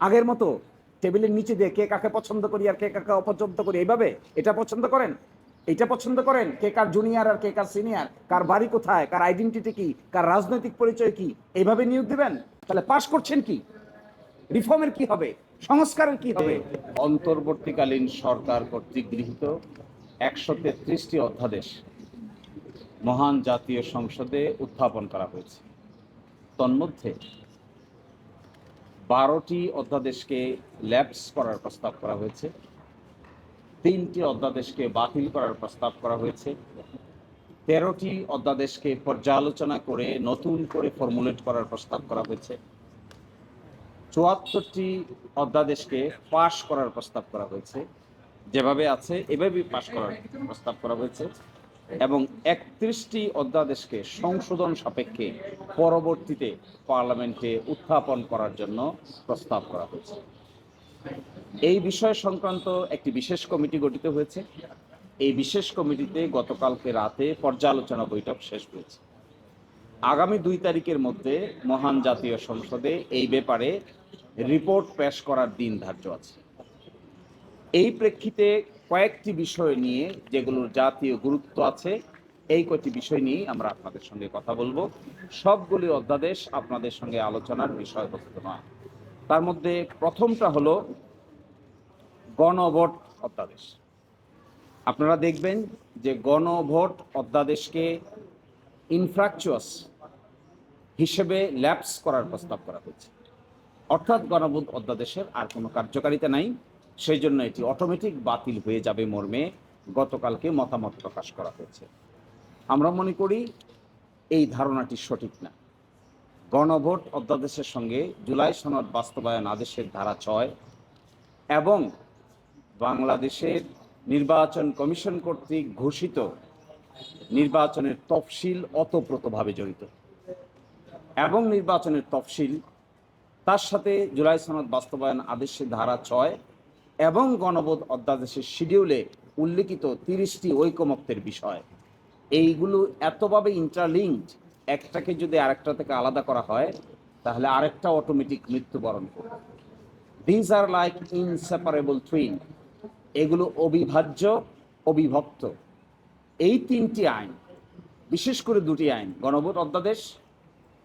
আগের মতো টেবিলের নিচে দিয়ে কে কাকে পছন্দ করি আর কে কাকে অপছন্দ করি এইভাবে এটা পছন্দ করেন, এটা পছন্দ করেন, কে কার জুনিয়র আর কে কার সিনিয়র, কার বাড়ি কোথায়, কার আইডেন্টিটি কি, কার রাজনৈতিক পরিচয় কি, এইভাবে নিয়োগ দিবেন? তাহলে পাশ করছেন কি? রিফর্মের কি হবে? সংস্কারের কি হবে? অন্তর্বর্তীকালীন সরকার কর্তৃক গৃহীত ১৩৩টি অধ্যাদেশ মহান জাতীয় সংসদে উত্থাপন করা হয়েছে। তন্মধ্যে ১২টি অধ্যাদেশকে ল্যাপস করার প্রস্তাব করা হয়েছে, ৩টি অধ্যাদেশকে বাতিল করার প্রস্তাব করা হয়েছে, ১৩টি অধ্যাদেশকে পর্যালোচনা করে নতুন করে ফর্মুলেট করার প্রস্তাব করা হয়েছে, ৭৪টি অধ্যাদেশকে পাশ করার প্রস্তাব করা হয়েছে, যেভাবে আছে এভাবেই পাশ করার প্রস্তাব করা হয়েছে, এবং ৩১টি অধ্যাদেশকে সংশোধন সাপেক্ষে পরবর্তীতে পার্লামেন্টে উত্থাপন করার জন্য প্রস্তাব করা হয়েছে। এই বিষয় সংক্রান্ত একটি বিশেষ কমিটি গঠিত হয়েছে। এই বিশেষ কমিটিতে গতকালকে রাতে পর্যালোচনা বৈঠক শেষ হয়েছে। আগামী ২ তারিখের মধ্যে মহান জাতীয় সংসদে এই ব্যাপারে রিপোর্ট পেশ করার দিন ধার্য আছে। এই প্রেক্ষিতে কয়েকটি বিষয় নিয়ে, যেগুলোর জাতীয় গুরুত্ব আছে, এই কয়েকটি বিষয় নিয়ে আমরা আপনাদের সঙ্গে কথা বলবো। সবগুলি অধ্যাদেশ আপনাদের সঙ্গে আলোচনার বিষয়বস্তু নয়। তার মধ্যে প্রথমটা হলো গণভোট অধ্যাদেশ। আপনারা দেখবেন যে গণভোট অধ্যাদেশকে ইনফ্রাকচুয়াস হিসেবে ল্যাপস করার প্রস্তাব করা হয়েছে, অর্থাৎ গণভোট অধ্যাদেশের আর কোনো কার্যকারিতা নাই, সেই জন্য এটি অটোমেটিক বাতিল হয়ে যাবে মর্মে গতকালকে মতামত প্রকাশ করা হয়েছে। আমরা মনে করি এই ধারণাটি সঠিক না। গণভোট অধ্যাদেশের সঙ্গে জুলাই সনদ বাস্তবায়ন আদেশের ধারা ৬ এবং বাংলাদেশের নির্বাচন কমিশন কর্তৃক ঘোষিত নির্বাচনের তফসিল ওতপ্রোতভাবে জড়িত, এবং নির্বাচনের তফসিল তার সাথে জুলাই সনদ বাস্তবায়ন আদেশের ধারা ৬ এবং গণভোট অধ্যাদেশের শিডিউলে উল্লিখিত ৩০টি ঐকমত্যের বিষয়, এইগুলো এতভাবে ইন্টারলিঙ্কড, একটাকে যদি আরেকটা থেকে আলাদা করা হয় তাহলে আরেকটা অটোমেটিক মৃত্যুবরণ করবে। These are like inseparable twin, এগুলো অবিভাজ্য, অবিভক্ত। এই ৩টি আইন, বিশেষ করে ২টি আইন, গণভোট অধ্যাদেশ,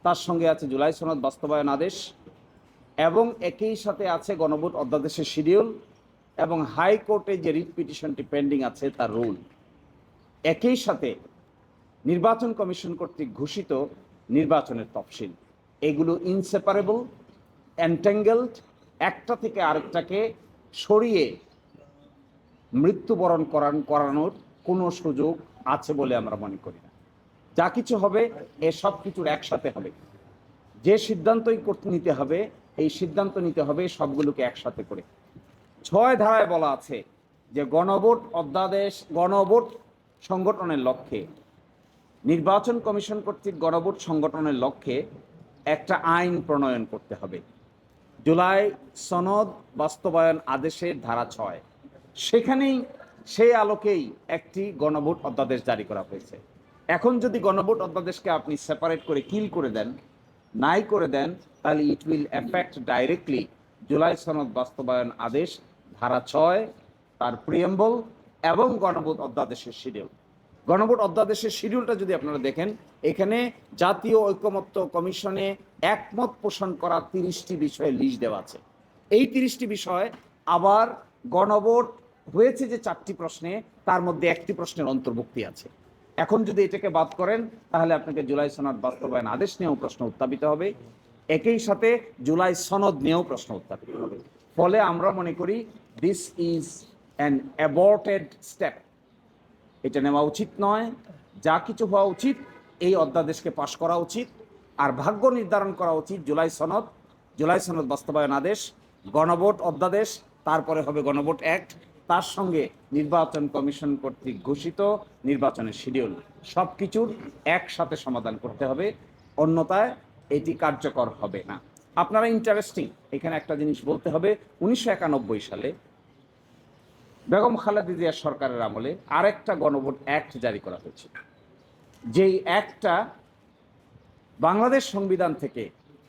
তার সঙ্গে আছে জুলাই সনদ বাস্তবায়ন আদেশ, এবং একই সাথে আছে গণভোট অধ্যাদেশের শিডিউল এবং হাইকোর্টে যে রিট পিটিশনটি পেন্ডিং আছে তার রুল, একই সাথে নির্বাচন কমিশন কর্তৃক ঘোষিত নির্বাচনের তফসিল, এগুলো ইনসেপারেবল, এন্ট্যাঙ্গেলড, একটা থেকে আরেকটাকে সরিয়ে মৃত্যুবরণ করানোর কোনো সুযোগ আছে বলে আমরা মনে করি না। যা কিছু হবে এ সব কিছুর একসাথে হবে। যে সিদ্ধান্তই নিতে হবে, এই সিদ্ধান্ত নিতে হবে সবগুলোকে একসাথে করে। ৬ ধারায় বলা আছে যে গণভোট অধ্যাদেশ, গণভোট সংগঠনের লক্ষ্যে, নির্বাচন কমিশন কর্তৃক গণভোট সংগঠনের লক্ষ্যে একটা আইন প্রণয়ন করতে হবে। জুলাই সনদ বাস্তবায়ন আদেশের ধারা ৬, সেখানেই সেই আলোকেই একটি গণভোট অধ্যাদেশ জারি করা হয়েছে। এখন যদি গণভোট অধ্যাদেশকে আপনি সেপারেট করে কিল করে দেন, নাই করে দেন, তাহলে it will effect directly July সনদ বাস্তবায়ন আদেশ ধারা ৬, তার প্রিয়েম্বল এবং গণভোট অধ্যাদেশের শিডিউল। গণভোট অধ্যাদেশের শিডিউলটা যদি আপনারা দেখেন, এখানে জাতীয় ঐকমত্য কমিশনে একমত পোষণ করা ৩০টি বিষয়ে লিস্ট দেওয়া আছে। এই ৩০টি বিষয় আবার গণভোট হয়েছে যে 4টি প্রশ্নে, তার মধ্যে একটি প্রশ্নের অন্তর্ভুক্তি আছে। এখন যদি এটাকে বাদ করেন তাহলে আপনাকে জুলাই সনদ বাস্তবায়ন আদেশ নিয়েও প্রশ্ন উত্থাপিত হবে, একই সাথে জুলাই সনদ নিয়েও প্রশ্ন উত্থাপিত হবে। ফলে আমরা মনে করি দিস ইজ অ্যান অ্যাবর্টেড স্টেপ, এটা নেওয়া উচিত নয়। যা কিছু হওয়া উচিত, এই অধ্যাদেশকে পাশ করা উচিত, আর ভাগ্য নির্ধারণ করা উচিত জুলাই সনদ বাস্তবায়ন আদেশ, গণভোট অধ্যাদেশ, তারপরে হবে গণভোট অ্যাক্ট, তার সঙ্গে নির্বাচন কমিশন কর্তৃক ঘোষিত নির্বাচনের শিডিউল, সব কিছুর একসাথে সমাধান করতে হবে, অন্যথায় এটি কার্যকর হবে না। আপনারা ইন্টারেস্টিং, এখানে একটা জিনিস বলতে হবে, 1991 সালে বেগম খালেদা জিয়া সরকারের আমলে আরেকটা গণভোট অ্যাক্ট জারি করা হয়েছিল, যেই অ্যাক্টটা বাংলাদেশ সংবিধান থেকে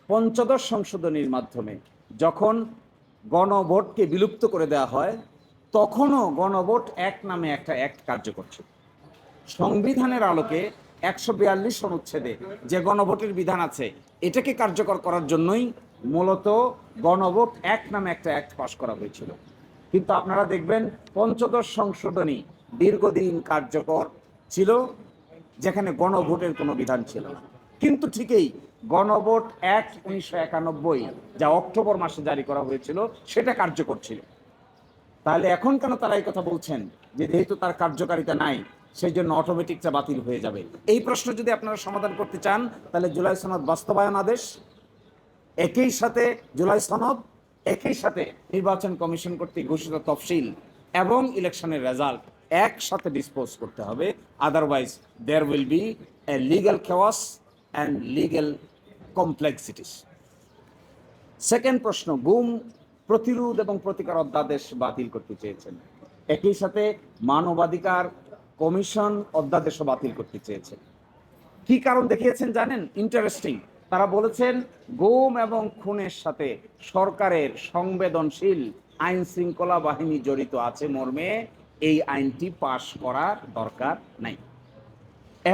৫৫ সংশোধনীর মাধ্যমে যখন গণভোটকে বিলুপ্ত করে দেওয়া হয়, তখনও গণভোট এক নামে একটা অ্যাক্ট কার্যকর ছিল। সংবিধানের আলোকে 142 অনুচ্ছেদে যে গণভোটের বিধান আছে, এটাকে কার্যকর করার জন্যই মূলত গণভোট এক নামে একটা অ্যাক্ট পাস করা হয়েছিল। কিন্তু আপনারা দেখবেন পঞ্চদশ সংশোধনী দীর্ঘদিন কার্যকর ছিল, যেখানে গণভোটের কোনো বিধান ছিল না। কিন্তু ঠিকই গণভোট অ্যাক্ট 1991 যা অক্টোবর মাসে জারি করা হয়েছিল, সেটা কার্যকর ছিল। তাহলে এখন কেন তারা এই কথা বলছেন যে যেহেতু তার কার্যকারিতা নাই, সেই জন্য অটোমেটিকটা বাতিল হয়ে যাবে? এই প্রশ্ন যদি আপনারা সমাধান করতে চান, তাহলে জুলাই সনদ বাস্তবায়ন আদেশ, একই সাথে জুলাই সনদ, একই সাথে নির্বাচন কমিশন কর্তৃক ঘোষিত তফসিল এবং ইলেকশনের রেজাল্ট একসাথে ডিসপোজ করতে হবে। Otherwise there will be a legal chaos and legal complexities. Second প্রশ্ন, গুম প্রতিরোধ এবং প্রতিকার অধ্যাদেশ বাতিল করতে চেয়েছেন, একই সাথে মানবাধিকার কমিশন অধ্যাদেশও বাতিল করতে চেয়েছেন। কি কারণ দেখিয়েছেন জানেন? ইন্টারেস্টিং। তারা বলেছেন গুম এবং খুনের সাথে সরকারের সংবেদনশীল আইন শৃঙ্খলা বাহিনী জড়িত আছে মর্মে এই আইনটি পাশ করার দরকার নাই।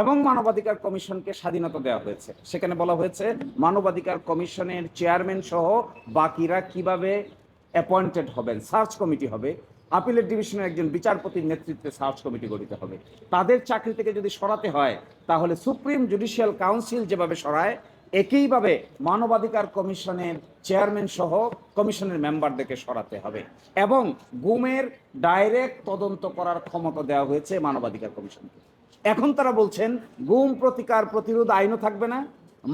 এবং মানবাধিকার কমিশনকে স্বাধীনতা দেওয়া হয়েছে। সেখানে বলা হয়েছে মানবাধিকার কমিশনের চেয়ারম্যান সহ বাকিরা কিভাবে অ্যাপয়েন্টেড হবেন, সার্চ কমিটি হবে, আপিলের ডিভিশনের একজন বিচারপতির নেতৃত্বে সার্চ কমিটি গঠিত হবে। তাদের চাকরি থেকে যদি সরাতে হয়, তাহলে সুপ্রিম জুডিশিয়াল কাউন্সিল যেভাবে সরায়, একইভাবে মানবাধিকার কমিশনের চেয়ারম্যান সহ কমিশনের মেম্বারদেরকে সরাতে হবে। এবং গুমের ডাইরেক্ট তদন্ত করার ক্ষমতা দেওয়া হয়েছে মানবাধিকার কমিশনকে। এখন তারা বলছেন গুম প্রতিকার প্রতিরোধ আইনও থাকবে না,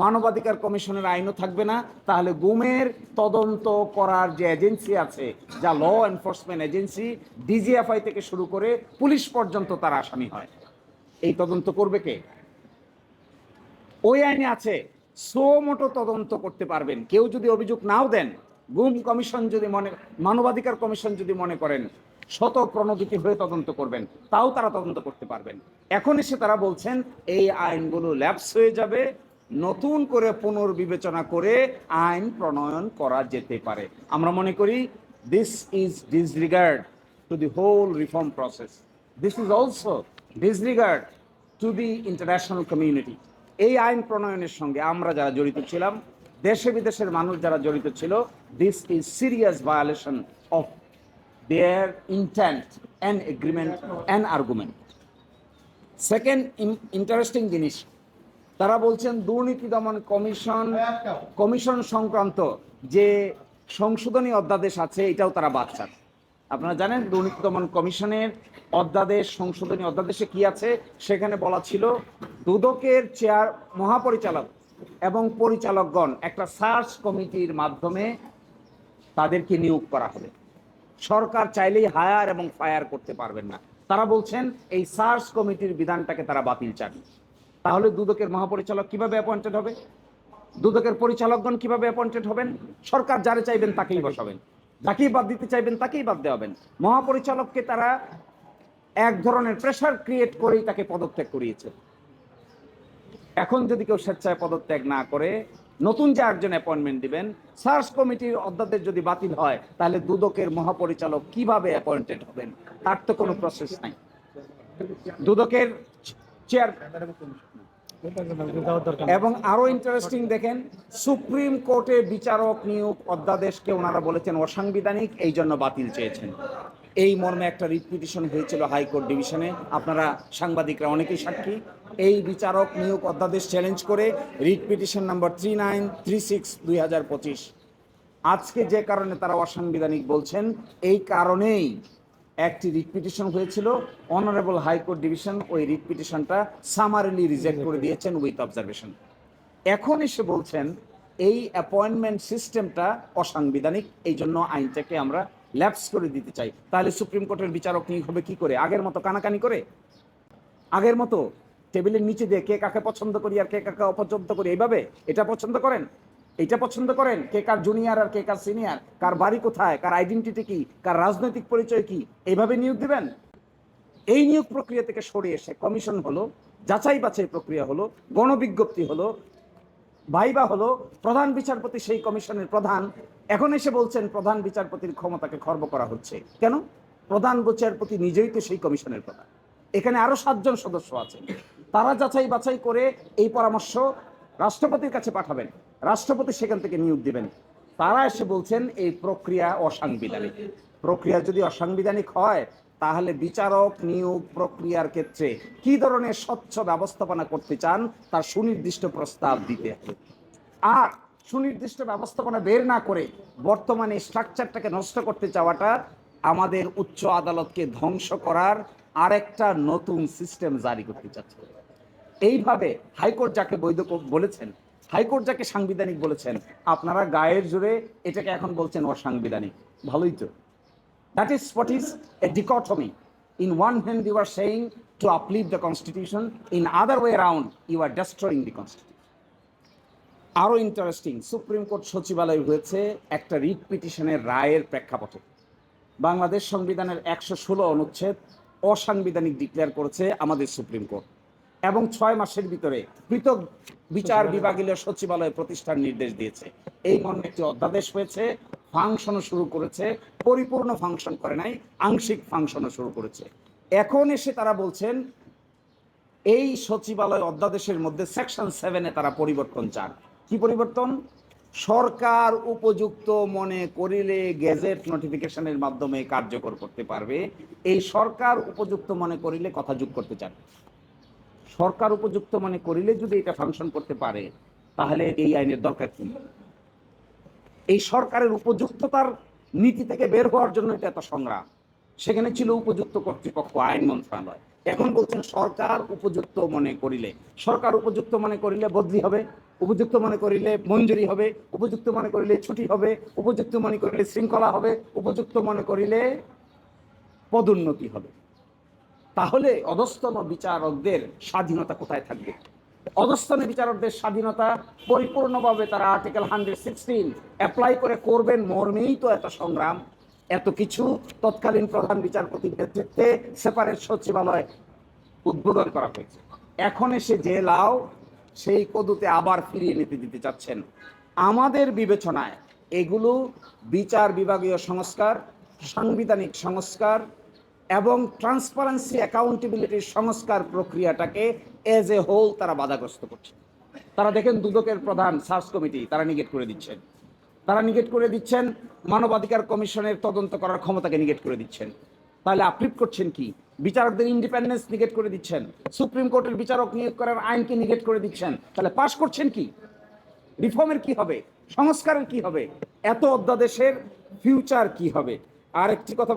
মানবাধিকার কমিশনের আইনও থাকবে না, তাহলে গুমের তদন্ত করার যে এজেন্সি আছে, যা ল এনফোর্সমেন্ট এজেন্সি, ডিজিএফআই থেকে শুরু করে পুলিশ পর্যন্ত তারা আসামি হয়, এই তদন্ত করবে কে? ওই আইনে আছে সো মোটো তদন্ত করতে পারবেন। কেউ যদি অভিযোগ নাও দেন, গুম কমিশন যদি মানবাধিকার কমিশন যদি মনে করেন শত প্রণোদিত হয়ে তদন্ত করবেন, তাও তারা তদন্ত করতে পারবেন। এখন এসে তারা বলছেন এই আইনগুলো ল্যাপস হয়ে যাবে, নতুন করে পুনর্বিবেচনা করে আইন প্রণয়ন করা যেতে পারে। আমরা মনে করি this is disregard to the whole reform process, this is also disregard to the international community. এই আইন প্রণয়নের সঙ্গে আমরা যারা জড়িত ছিলাম, দেশে বিদেশের মানুষ যারা জড়িত ছিল, this is serious violation of their intent and agreement and argument. Second interesting জিনিস, তারা বলছেন দুর্নীতি দমন কমিশন সংক্রান্ত যে সংশোধনী অধ্যাদেশ আছে, এটাও তারা বাদ চান। আপনারা জানেন দুর্নীতি দমন কমিশনের অধ্যাদেশ, সংশোধনী অধ্যাদেশে কি আছে? সেখানে বলা ছিল দুদকের চেয়ার মহাপরিচালক এবং পরিচালকগণ একটা সার্চ কমিটির মাধ্যমে তাদেরকে নিয়োগ করা হবে। সরকার চাইলেই হায়ার এবং ফায়ার করতে পারবেন না। তারা বলছেন এই সার্চ কমিটির বিধানটাকে তারা বাতিল চান। তাহলে দুদকের মহাপরিচালক কিভাবে অ্যাপয়েন্টেড হবে? দুদকের পরিচালকগণ কিভাবে অ্যাপয়েন্টেড হবেন? সরকার যারে চাইবেন তাকেই বসাবেন, যাকেই বাদ দিতে চাইবেন তাকেই বাদ দেওয়াবেন। মহাপরিচালককে তারা এক ধরনের প্রেশার ক্রিয়েট করেই তাকে পদত্যাগ করিয়েছে। এখন যদি কেউ স্বেচ্ছায় পদত্যাগ না করে নতুন যে একজন অ্যাপয়েন্টমেন্ট দিবেন, সার্চ কমিটির অধ্যাদেশ যদি বাতিল হয়, তাহলে দুদকের মহাপরিচালক কিভাবে অ্যাপয়েন্টেড হবেন? তার তো কোনো প্রসেস নাই। দুদকের চেয়ার এবং আরো ইন্টারেস্টিং দেখেন, সুপ্রিম কোর্টে বিচারক নিয়োগ অধ্যাদেশকে ওনারা বলেছেন অসাংবিধানিক, এই জন্য বাতিল চেয়েছেন। এই মর্মে একটা রিট পিটিশন হয়েছিল হাইকোর্ট ডিভিশনে, আপনারা সাংবাদিকরা অনেকেই সাক্ষী। এই বিচারক নিয়োগ অধ্যাদেশ চ্যালেঞ্জ করে রিট পিটিশন নাম্বার 3936/2025। আজকে যে কারণে তারা অসাংবিধানিক বলছেন, এই কারণেই একটি রিট পিটিশন হয়েছিল, অনারেবল হাইকোর্ট ডিভিশন ওই রিট পিটিশনটা সামারিলি রিজেক্ট করে দিয়েছেন উইথ অবজারভেশন। এখন এসে বলছেন এই অ্যাপয়েন্টমেন্ট সিস্টেমটা অসাংবিধানিক, এই জন্য আইনটাকে আমরা ল্যাপস করে দিতে চাই। তাহলে সুপ্রিম কোর্টের বিচারক নিয়োগ হবে কি করে? আগের মতো কানাকানি করে? আগের মতো টেবিলের নিচে দিয়ে কে কাকে পছন্দ করি আর কে কাকে অপছন্দ করি, এইভাবে? এটা পছন্দ করেন, এটা পছন্দ করেন? কে কার জুনিয়র আর কে কার সিনিয়র, কার বাড়ি কোথায়, কার আইডেন্টিটি কি, কার রাজনৈতিক পরিচয় কি, এইভাবে নিয়োগ দিবেন? এই নিয়োগ প্রক্রিয়া থেকে সরে এসে কমিশন হলো, যাচাই বাছাই প্রক্রিয়া হলো, গণবিজ্ঞপ্তি হলো, ভাইবা হলো প্রধান বিচারপতি সেই কমিশনের প্রধান, এখন এসে বলছেন প্রধান বিচারপতির ক্ষমতাকে খর্ব করা হচ্ছে। কেন? প্রধান বিচারপতি নিজেই তো সেই কমিশনের প্রধান। এখানে আরো 7 জন সদস্য আছেন, তারা যাচাই বাছাই করে এই পরামর্শ রাষ্ট্রপতির কাছে পাঠাবেন, রাষ্ট্রপতি সেখান থেকে নিয়োগ দিবেন। তারা এসে বলছেন এই প্রক্রিয়া অসাংবিধানিক। প্রক্রিয়া যদি অসাংবিধানিক হয়, তাহলে বিচারক নিয়োগ প্রক্রিয়ার ক্ষেত্রে কি ধরনের স্বচ্ছ ব্যবস্থাপনা করতে চান তার সুনির্দিষ্ট প্রস্তাব দিতে হবে। আর সুনির্দিষ্ট ব্যবস্থাপনা বের না করে বর্তমানে স্ট্রাকচারটাকে নষ্ট করতে চাওয়াটা আমাদের উচ্চ আদালতকে ধ্বংস করার আরেকটা নতুন সিস্টেম জারি করতে চাচ্ছে। এইভাবে হাইকোর্ট যাকে বৈধ বলেছেন, হাইকোর্ট যাকে সাংবিধানিক বলেছেন, আপনারা গায়ের জোরে এটাকে এখন বলছেন অসাংবিধানিক। ভালোই তো। That is what is a dichotomy. In one hand you are saying to uplift the constitution, in other way around you are destroying the constitution. আরো ইন্টারেস্টিং, সুপ্রিম কোর্ট সচিবালয় হয়েছে একটা রিট পিটিশনের রায়ের প্রেক্ষাপটে। বাংলাদেশ সংবিধানের 116 অনুচ্ছেদ অসাংবিধানিক ডিক্লেয়ার করেছে আমাদের সুপ্রিম কোর্ট, এবং 6 মাসের ভিতরে পৃথক বিচার বিভাগীয় সচিবালয় প্রতিষ্ঠার নির্দেশ দিয়েছে। এই মর্মে একটি অধ্যাদেশ হয়েছে, ফাংশনও শুরু করেছে, পরিপূর্ণ ফাংশন করে নাই, আংশিক ফাংশনও শুরু করেছে। এখন এসে তারা বলছেন এই সচিবালয় অধ্যাদেশের মধ্যে সেকশন 7-এ তারা পরিবর্তন চান। কি পরিবর্তন? সরকার উপযুক্ত মনে করিলে গেজেট নোটিফিকেশনের মাধ্যমে কার্যকর করতে পারবে। এই সরকার উপযুক্ত মনে করিলে কথা যোগ করতে চান। সরকার উপযুক্ত মনে করিলে যদি এটা ফাংশন করতে পারে, তাহলে এই আইনের দরকার কি? এই সরকারের উপযুক্ততার নীতি থেকে বের হওয়ার জন্য এটা এত সংগ্রাম। সেখানে ছিল উপযুক্ত কর্তৃপক্ষ, আইন মন্ত্রণালয়। এখন বলছেন সরকার উপযুক্ত মনে করিলে। সরকার উপযুক্ত মনে করিলে বদলি হবে, উপযুক্ত মনে করিলে মঞ্জুরি হবে, উপযুক্ত মনে করিলে ছুটি হবে, উপযুক্ত মনে করিলে শৃঙ্খলা হবে, উপযুক্ত মনে করিলে পদোন্নতি হবে। তাহলে অধস্তন বিচারকদের স্বাধীনতা কোথায় থাকবে? অধস্তন বিচারকদের স্বাধীনতা পরিপূর্ণভাবে তারা আর্টিকেল 116 অ্যাপ্লাই করে করবেন মর্মেই তো এত সংগ্রাম, এত কিছু। তৎকালীন প্রধান বিচারপতির নেতৃত্বে সেপারেট সচিবালয় উদ্বোধন করা হয়েছে। এখন এসে যে লাও সেই কদুতে আবার ফিরিয়ে নিতে দিতে চাচ্ছেন। আমাদের বিবেচনায় এগুলো বিচার বিভাগীয় সংস্কার, সাংবিধানিক সংস্কার এবং ট্রান্সপারেন্সি অ্যাকাউন্টেবিলিটির সংস্কার প্রক্রিয়াটাকে এজ এ হোল তারা বাধাগ্রস্ত করছে। তারা দেখেন দুদকের প্রধান সার্চ কমিটি তারা নিগেট করে দিচ্ছেন, তারা নিগেট করে দিচ্ছেন মানবাধিকার কমিশনের তদন্ত করার ক্ষমতাকে নিগেট করে দিচ্ছেন। তাহলে আপলিপ করছেন কি? বিচারকদের ইন্ডিপেন্ডেন্স নিগেট করে দিচ্ছেন, সুপ্রিম কোর্টের বিচারক নিয়োগ করার আইনকে নিগেট করে দিচ্ছেন। তাহলে পাশ করছেন কি? রিফর্মের কি হবে? সংস্কারের কি হবে? এত অধ্যাদেশের ফিউচার কি হবে? আর একটি কথা